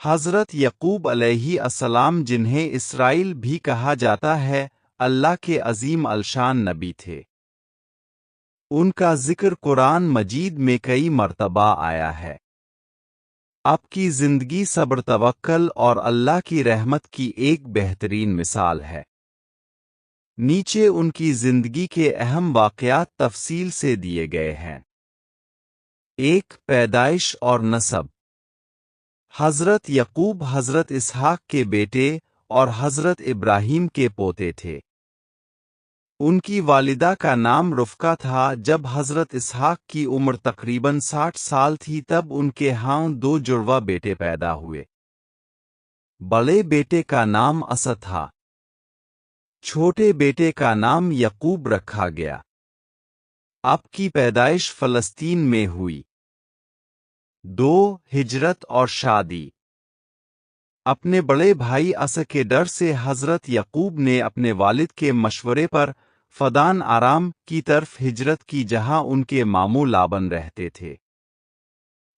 حضرت یعقوب علیہ السلام، جنہیں اسرائیل بھی کہا جاتا ہے، اللہ کے عظیم الشان نبی تھے۔ ان کا ذکر قرآن مجید میں کئی مرتبہ آیا ہے۔ آپ کی زندگی صبر، توکل اور اللہ کی رحمت کی ایک بہترین مثال ہے۔ نیچے ان کی زندگی کے اہم واقعات تفصیل سے دیے گئے ہیں۔ 1. پیدائش اور نسب۔ حضرت یعقوب حضرت اسحاق کے بیٹے اور حضرت ابراہیم کے پوتے تھے۔ ان کی والدہ کا نام رفقہ تھا۔ جب حضرت اسحاق کی عمر تقریباً 60 سال تھی تب ان کے ہاں 2 جڑواں بیٹے پیدا ہوئے۔ بڑے بیٹے کا نام اسد تھا، چھوٹے بیٹے کا نام یعقوب رکھا گیا۔ آپ کی پیدائش فلسطین میں ہوئی۔ 2. ہجرت اور شادی۔ اپنے بڑے بھائی اسد کے ڈر سے حضرت یعقوب نے اپنے والد کے مشورے پر فدان آرام کی طرف ہجرت کی، جہاں ان کے ماموں لابن رہتے تھے۔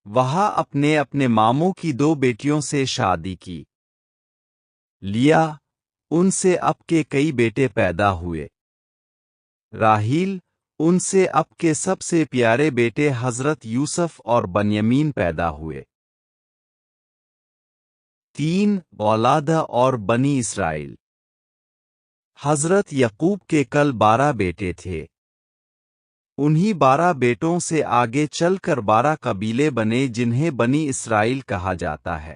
وہاں اپنے ماموں کی 2 بیٹیوں سے شادی کی۔ لیا، ان سے اب کے کئی بیٹے پیدا ہوئے۔ راحیل، ان سے اب کے سب سے پیارے بیٹے حضرت یوسف اور بنیامین پیدا ہوئے۔ 3. اولادہ اور بنی اسرائیل۔ حضرت یعقوب کے کل 12 بیٹے تھے۔ انہی 12 بیٹوں سے آگے چل کر 12 قبیلے بنے، جنہیں بنی اسرائیل کہا جاتا ہے۔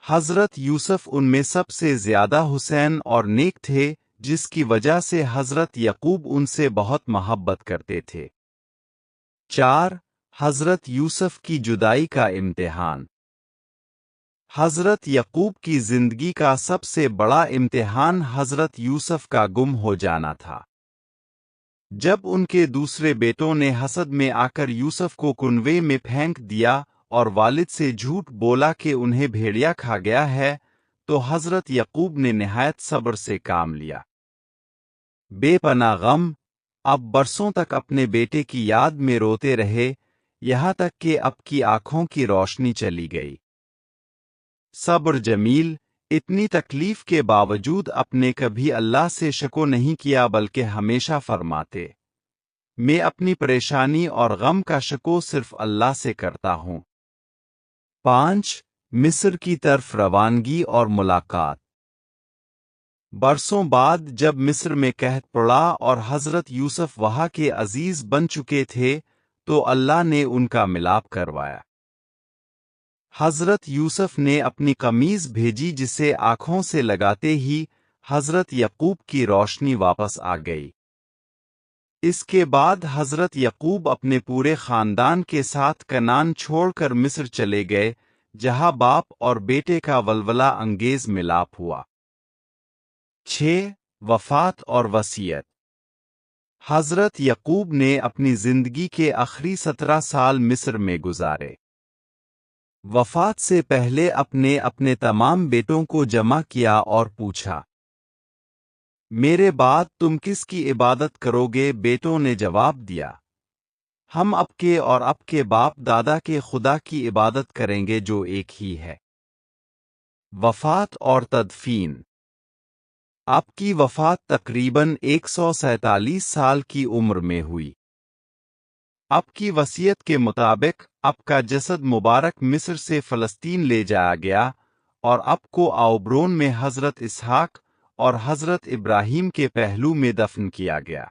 حضرت یوسف ان میں سب سے زیادہ حسین اور نیک تھے، جس کی وجہ سے حضرت یعقوب ان سے بہت محبت کرتے تھے۔ 4. حضرت یوسف کی جدائی کا امتحان۔ حضرت یعقوب کی زندگی کا سب سے بڑا امتحان حضرت یوسف کا گم ہو جانا تھا۔ جب ان کے دوسرے بیٹوں نے حسد میں آ کر یوسف کو کنویں میں پھینک دیا اور والد سے جھوٹ بولا کہ انہیں بھیڑیا کھا گیا ہے، تو حضرت یعقوب نے نہایت صبر سے کام لیا۔ بے پناہ غم، اب برسوں تک اپنے بیٹے کی یاد میں روتے رہے، یہاں تک کہ اب کی آنکھوں کی روشنی چلی گئی۔ صبر جمیل، اتنی تکلیف کے باوجود اپنے کبھی اللہ سے شکو نہیں کیا، بلکہ ہمیشہ فرماتے، میں اپنی پریشانی اور غم کا شکو صرف اللہ سے کرتا ہوں۔ 5. مصر کی طرف روانگی اور ملاقات۔ برسوں بعد جب مصر میں قحط پڑا اور حضرت یوسف وہاں کے عزیز بن چکے تھے، تو اللہ نے ان کا ملاپ کروایا۔ حضرت یوسف نے اپنی قمیض بھیجی، جسے آنکھوں سے لگاتے ہی حضرت یعقوب کی روشنی واپس آ گئی۔ اس کے بعد حضرت یعقوب اپنے پورے خاندان کے ساتھ کنعان چھوڑ کر مصر چلے گئے، جہاں باپ اور بیٹے کا ولولہ انگیز ملاپ ہوا۔ 6. وفات اور وصیت۔ حضرت یعقوب نے اپنی زندگی کے آخری 17 سال مصر میں گزارے۔ وفات سے پہلے اپنے تمام بیٹوں کو جمع کیا اور پوچھا، میرے بعد تم کس کی عبادت کرو گے؟ بیٹوں نے جواب دیا، ہم اب کے اور اب کے باپ دادا کے خدا کی عبادت کریں گے، جو ایک ہی ہے۔ وفات اور تدفین۔ آپ کی وفات تقریباً 147 سال کی عمر میں ہوئی۔ آپ کی وصیت کے مطابق آپ کا جسد مبارک مصر سے فلسطین لے جایا گیا اور آپ کو آوبرون میں حضرت اسحاق اور حضرت ابراہیم کے پہلو میں دفن کیا گیا۔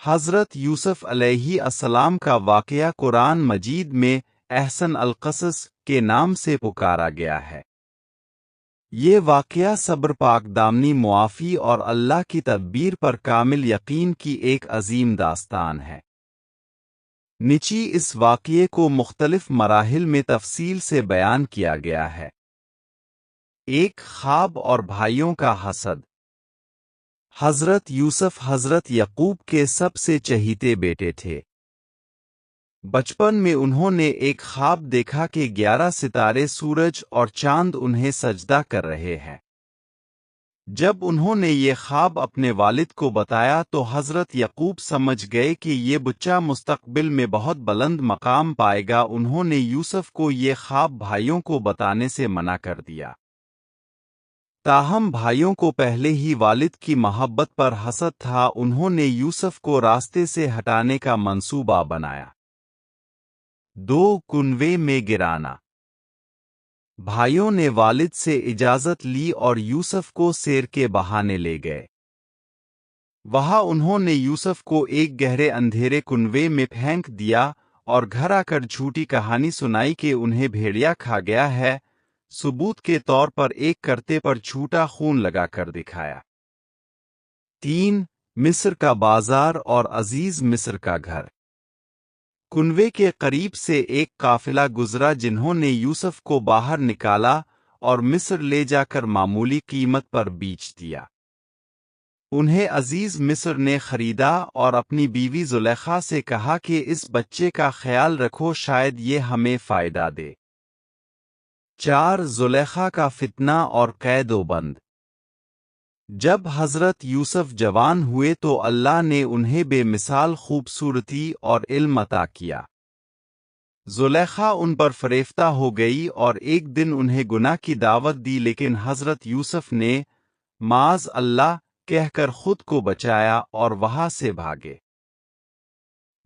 حضرت یوسف علیہ السلام کا واقعہ قرآن مجید میں احسن القصص کے نام سے پکارا گیا ہے۔ یہ واقعہ صبر، پاک دامنی، معافی اور اللہ کی تدبیر پر کامل یقین کی ایک عظیم داستان ہے۔ نیچے اس واقعے کو مختلف مراحل میں تفصیل سے بیان کیا گیا ہے۔ 1. خواب اور بھائیوں کا حسد۔ حضرت یوسف حضرت یعقوب کے سب سے چہیتے بیٹے تھے۔ بچپن میں انہوں نے ایک خواب دیکھا کہ 11 ستارے، سورج اور چاند انہیں سجدہ کر رہے ہیں۔ جب انہوں نے یہ خواب اپنے والد کو بتایا تو حضرت یعقوب سمجھ گئے کہ یہ بچہ مستقبل میں بہت بلند مقام پائے گا۔ انہوں نے یوسف کو یہ خواب بھائیوں کو بتانے سے منع کر دیا، تاہم بھائیوں کو پہلے ہی والد کی محبت پر حسد تھا۔ انہوں نے یوسف کو راستے سے ہٹانے کا منصوبہ بنایا۔ 2 کنویں میں گرانا۔ بھائیوں نے والد سے اجازت لی اور یوسف کو سیر کے بہانے لے گئے۔ وہاں انہوں نے یوسف کو ایک گہرے اندھیرے کنویں میں پھینک دیا اور گھر آ کر جھوٹی کہانی سنائی کہ انہیں بھیڑیا کھا گیا ہے، ثبوت کے طور پر ایک کرتے پر چھوٹا خون لگا کر دکھایا۔ 3 مصر کا بازار اور عزیز مصر کا گھر۔ کنویں کے قریب سے ایک قافلہ گزرا جنہوں نے یوسف کو باہر نکالا اور مصر لے جا کر معمولی قیمت پر بیچ دیا۔ انہیں عزیز مصر نے خریدا اور اپنی بیوی زلیخا سے کہا کہ اس بچے کا خیال رکھو، شاید یہ ہمیں فائدہ دے۔ 4 زلیخا کا فتنہ اور قید و بند۔ جب حضرت یوسف جوان ہوئے تو اللہ نے انہیں بے مثال خوبصورتی اور علم عطا کیا۔ زلیخا ان پر فریفتہ ہو گئی اور ایک دن انہیں گناہ کی دعوت دی، لیکن حضرت یوسف نے معاذ اللہ کہہ کر خود کو بچایا اور وہاں سے بھاگے۔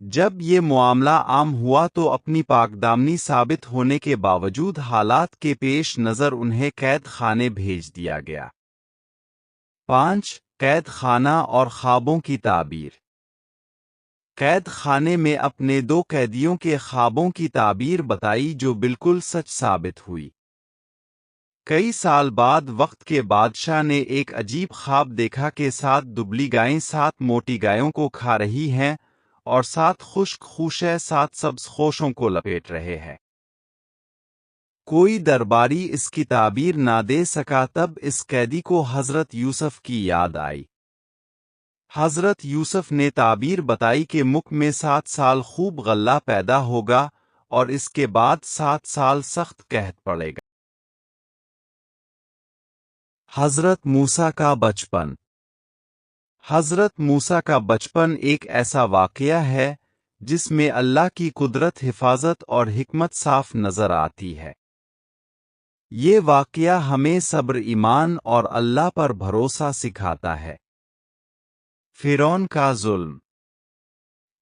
جب یہ معاملہ عام ہوا تو اپنی پاک دامنی ثابت ہونے کے باوجود حالات کے پیش نظر انہیں قید خانے بھیج دیا گیا۔ 5 قید خانہ اور خوابوں کی تعبیر۔ قید خانے میں اپنے 2 قیدیوں کے خوابوں کی تعبیر بتائی جو بالکل سچ ثابت ہوئی۔ کئی سال بعد وقت کے بادشاہ نے ایک عجیب خواب دیکھا کہ 7 دبلی گائیں 7 موٹی گایوں کو کھا رہی ہیں اور 7 خشک خوشے 7 سبز خوشوں کو لپیٹ رہے ہیں۔ کوئی درباری اس کی تعبیر نہ دے سکا، تب اس قیدی کو حضرت یوسف کی یاد آئی۔ حضرت یوسف نے تعبیر بتائی کہ مکھ میں 7 سال خوب غلہ پیدا ہوگا اور اس کے بعد 7 سال سخت قحط پڑے گا۔ حضرت موسیٰ کا بچپن۔ حضرت موسیٰ کا بچپن ایک ایسا واقعہ ہے جس میں اللہ کی قدرت، حفاظت اور حکمت صاف نظر آتی ہے۔ یہ واقعہ ہمیں صبر، ایمان اور اللہ پر بھروسہ سکھاتا ہے۔ فرعون کا ظلم۔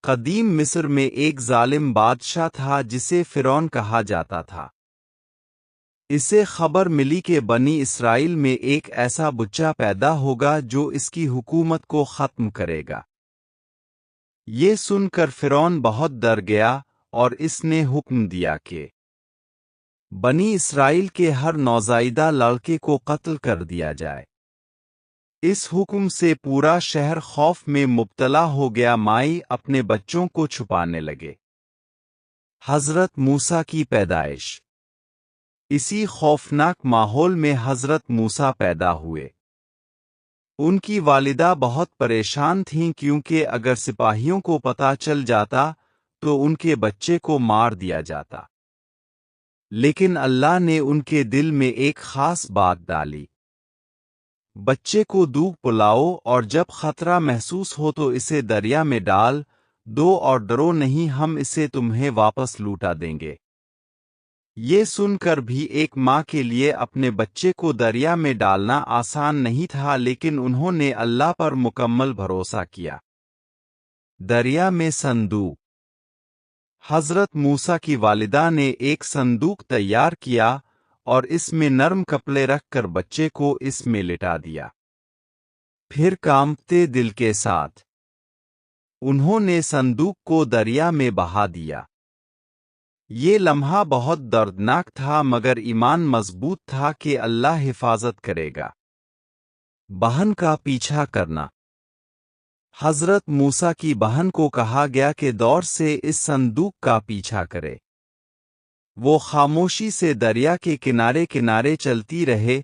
قدیم مصر میں ایک ظالم بادشاہ تھا جسے فرعون کہا جاتا تھا۔ اسے خبر ملی کہ بنی اسرائیل میں ایک ایسا بچہ پیدا ہوگا جو اس کی حکومت کو ختم کرے گا۔ یہ سن کر فرعون بہت ڈر گیا اور اس نے حکم دیا کہ بنی اسرائیل کے ہر نوزائیدہ لڑکے کو قتل کر دیا جائے۔ اس حکم سے پورا شہر خوف میں مبتلا ہو گیا، مائی اپنے بچوں کو چھپانے لگے۔ حضرت موسیٰ کی پیدائش۔ اسی خوفناک ماحول میں حضرت موسیٰ پیدا ہوئے۔ ان کی والدہ بہت پریشان تھیں کیونکہ اگر سپاہیوں کو پتہ چل جاتا تو ان کے بچے کو مار دیا جاتا، لیکن اللہ نے ان کے دل میں ایک خاص بات ڈالی۔ بچے کو دودھ پلاؤ اور جب خطرہ محسوس ہو تو اسے دریا میں ڈال دو اور ڈرو نہیں، ہم اسے تمہیں واپس لوٹا دیں گے۔ یہ سن کر بھی ایک ماں کے لیے اپنے بچے کو دریا میں ڈالنا آسان نہیں تھا، لیکن انہوں نے اللہ پر مکمل بھروسہ کیا۔ دریا میں صندوق۔ حضرت موسیٰ کی والدہ نے ایک صندوق تیار کیا اور اس میں نرم کپڑے رکھ کر بچے کو اس میں لٹا دیا۔ پھر کانپتے دل کے ساتھ انہوں نے صندوق کو دریا میں بہا دیا۔ یہ لمحہ بہت دردناک تھا مگر ایمان مضبوط تھا کہ اللہ حفاظت کرے گا۔ بہن کا پیچھا کرنا۔ حضرت موسیٰ کی بہن کو کہا گیا کہ دور سے اس صندوق کا پیچھا کرے۔ وہ خاموشی سے دریا کے کنارے کنارے چلتی رہے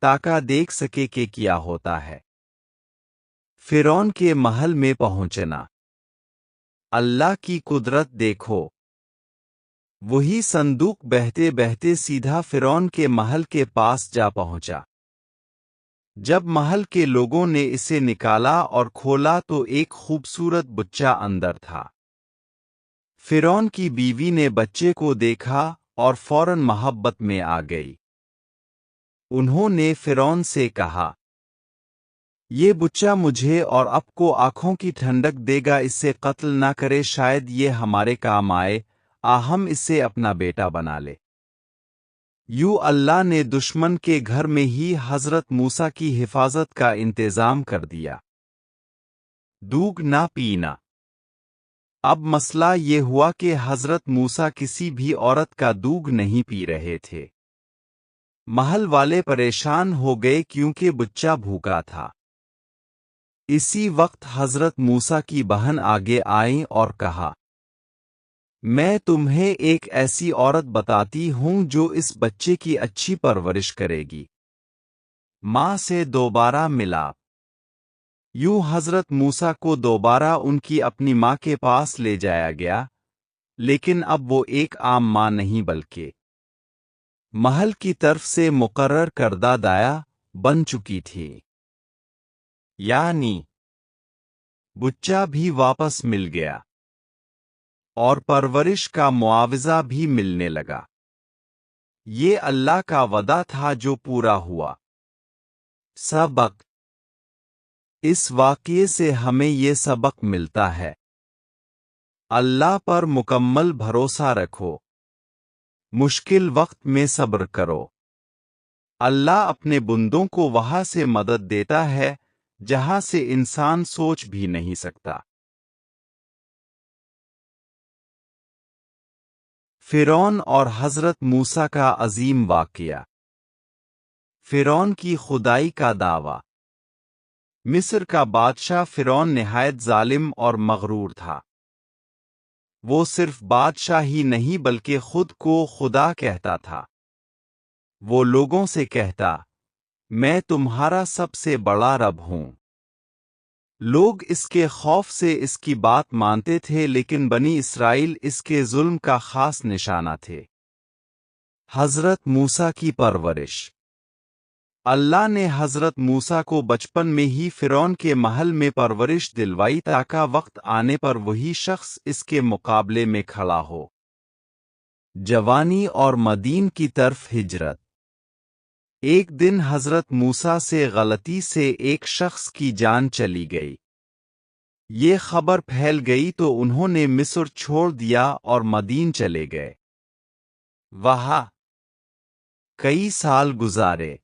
تاکہ دیکھ سکے کہ کیا ہوتا ہے۔ فرعون کے محل میں پہنچنا۔ اللہ کی قدرت دیکھو۔ وہی صندوق بہتے بہتے سیدھا فرعون کے محل کے پاس جا پہنچا۔ جب محل کے لوگوں نے اسے نکالا اور کھولا تو ایک خوبصورت بچہ اندر تھا۔ فرعون کی بیوی نے بچے کو دیکھا اور فوراً محبت میں آ گئی۔ انہوں نے فرعون سے کہا، یہ بچہ مجھے اور آپ کو آنکھوں کی ٹھنڈک دے گا، اسے قتل نہ کرے، شاید یہ ہمارے کام آئے، ہم اسے اپنا بیٹا بنا لے۔ یوں اللہ نے دشمن کے گھر میں ہی حضرت موسیٰ کی حفاظت کا انتظام کر دیا۔ دودھ نہ پینا۔ اب مسئلہ یہ ہوا کہ حضرت موسیٰ کسی بھی عورت کا دودھ نہیں پی رہے تھے۔ محل والے پریشان ہو گئے کیونکہ بچہ بھوکا تھا۔ اسی وقت حضرت موسیٰ کی بہن آگے آئیں اور کہا، میں تمہیں ایک ایسی عورت بتاتی ہوں جو اس بچے کی اچھی پرورش کرے گی۔ ماں سے دوبارہ ملا۔ یوں حضرت موسیٰ کو دوبارہ ان کی اپنی ماں کے پاس لے جایا گیا، لیکن اب وہ ایک عام ماں نہیں بلکہ محل کی طرف سے مقرر کردہ دایا بن چکی تھی۔ یعنی بچہ بھی واپس مل گیا اور پرورش کا معاوضہ بھی ملنے لگا۔ یہ اللہ کا وعدہ تھا جو پورا ہوا۔ سبق۔ اس واقعے سے ہمیں یہ سبق ملتا ہے، اللہ پر مکمل بھروسہ رکھو، مشکل وقت میں صبر کرو۔ اللہ اپنے بندوں کو وہاں سے مدد دیتا ہے جہاں سے انسان سوچ بھی نہیں سکتا۔ فرعون اور حضرت موسیٰ کا عظیم واقعہ۔ فرعون کی خدائی کا دعویٰ۔ مصر کا بادشاہ فرعون نہایت ظالم اور مغرور تھا۔ وہ صرف بادشاہ ہی نہیں بلکہ خود کو خدا کہتا تھا۔ وہ لوگوں سے کہتا، میں تمہارا سب سے بڑا رب ہوں۔ لوگ اس کے خوف سے اس کی بات مانتے تھے، لیکن بنی اسرائیل اس کے ظلم کا خاص نشانہ تھے۔ حضرت موسیٰ کی پرورش۔ اللہ نے حضرت موسیٰ کو بچپن میں ہی فرعون کے محل میں پرورش دلوائی تاکہ وقت آنے پر وہی شخص اس کے مقابلے میں کھڑا ہو۔ جوانی اور مدین کی طرف ہجرت۔ ایک دن حضرت موسیٰ سے غلطی سے ایک شخص کی جان چلی گئی۔ یہ خبر پھیل گئی تو انہوں نے مصر چھوڑ دیا اور مدین چلے گئے۔ وہاں کئی سال گزارے،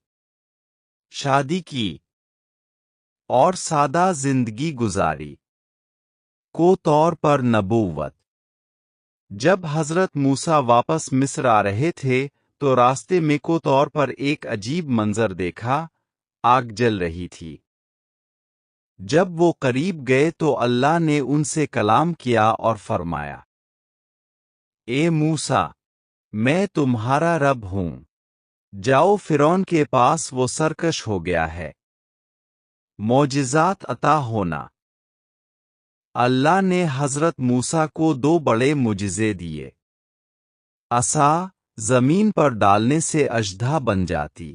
شادی کی اور سادہ زندگی گزاری۔ کو طور پر نبوت۔ جب حضرت موسیٰ واپس مصر آ رہے تھے تو راستے میں کو طور پر ایک عجیب منظر دیکھا، آگ جل رہی تھی۔ جب وہ قریب گئے تو اللہ نے ان سے کلام کیا اور فرمایا، اے موسیٰ، میں تمہارا رب ہوں، جاؤ فرعون کے پاس، وہ سرکش ہو گیا ہے۔ معجزات عطا ہونا۔ اللہ نے حضرت موسیٰ کو 2 بڑے معجزے دیے۔ عصا زمین پر ڈالنے سے اژدھا بن جاتی،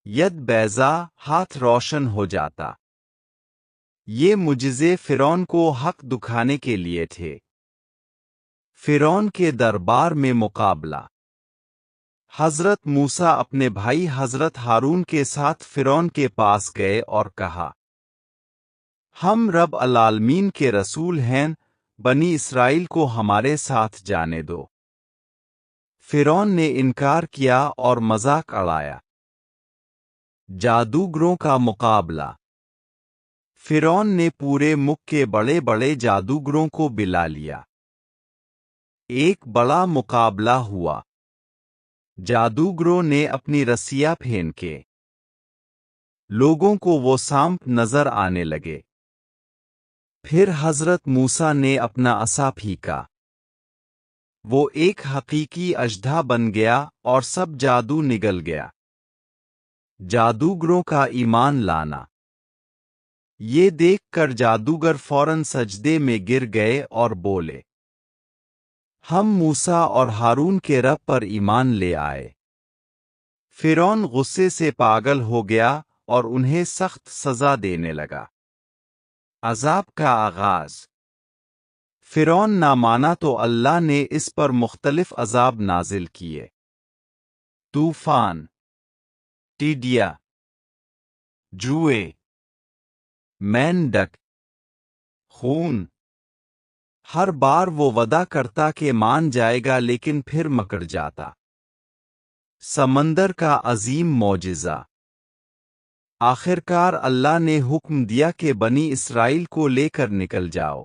ید بیضا ہاتھ روشن ہو جاتا۔ یہ معجزے فرعون کو حق دکھانے کے لیے تھے۔ فرعون کے دربار میں مقابلہ۔ حضرت موسیٰ اپنے بھائی حضرت ہارون کے ساتھ فرعون کے پاس گئے اور کہا، ہم رب العالمین کے رسول ہیں، بنی اسرائیل کو ہمارے ساتھ جانے دو۔ فرعون نے انکار کیا اور مذاق اڑایا۔ جادوگروں کا مقابلہ۔ فرعون نے پورے ملک کے بڑے بڑے جادوگروں کو بلا لیا۔ ایک بڑا مقابلہ ہوا۔ جادوگروں نے اپنی رسیاں پھین کے لوگوں کو وہ سانپ نظر آنے لگے۔ پھر حضرت موسیٰ نے اپنا عصا پھینکا، وہ ایک حقیقی اژدھا بن گیا اور سب جادو نگل گیا۔ جادوگروں کا ایمان لانا۔ یہ دیکھ کر جادوگر فوراً سجدے میں گر گئے اور بولے، ہم موسیٰ اور ہارون کے رب پر ایمان لے آئے۔ فرعون غصے سے پاگل ہو گیا اور انہیں سخت سزا دینے لگا۔ عذاب کا آغاز۔ فرعون نہ مانا تو اللہ نے اس پر مختلف عذاب نازل کیے۔ طوفان، ٹیڈیا، جوئے، مینڈک، خون۔ ہر بار وہ وعدہ کرتا کہ مان جائے گا لیکن پھر مکر جاتا۔ سمندر کا عظیم معجزہ۔ آخرکار اللہ نے حکم دیا کہ بنی اسرائیل کو لے کر نکل جاؤ۔